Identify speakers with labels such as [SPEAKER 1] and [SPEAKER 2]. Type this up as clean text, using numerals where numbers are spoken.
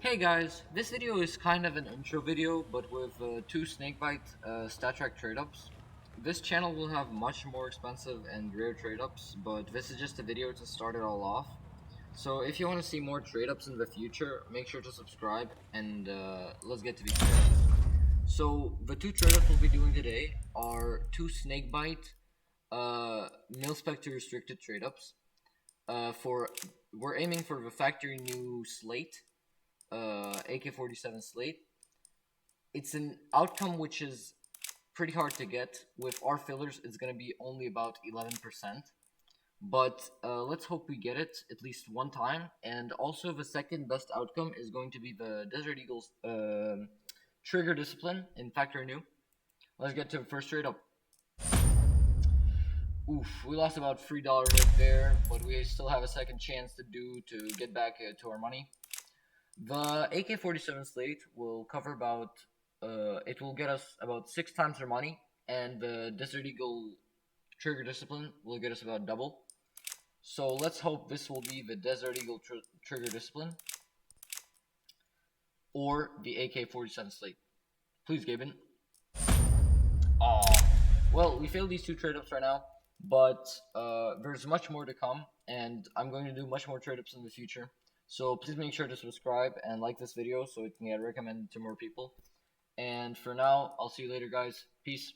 [SPEAKER 1] Hey guys, this video is kind of an intro video, but with two Snakebite Stattrak trade-ups. This channel will have much more expensive and rare trade-ups, but this is just a video to start it all off. So if you want to see more trade-ups in the future, make sure to subscribe, and let's get to these trade-ups. So the two trade-ups we'll be doing today are two Snakebite Mil-spec to restricted trade-ups. We're aiming for the factory new SLATE. AK-47 SLATE. It's an outcome which is pretty hard to get. With our fillers, it's going to be only about 11%. But let's hope we get it at least one time. And also, the second best outcome is going to be the Desert Eagle's trigger discipline in Factory New. Let's get to the first trade up. Oof, we lost about $3 right there, but we still have a second chance to get back to our money. The AK-47 SLATE will cover about, it will get us about 6 times our money, and the Desert Eagle trigger discipline will get us about double. So let's hope this will be the Desert Eagle trigger discipline, or the AK-47 SLATE. Please, Gaben. Aw. Well, we failed these two trade-ups right now, but there's much more to come, and I'm going to do much more trade-ups in the future. So please make sure to subscribe and like this video so it can get recommended to more people. And for now, I'll see you later, guys. Peace.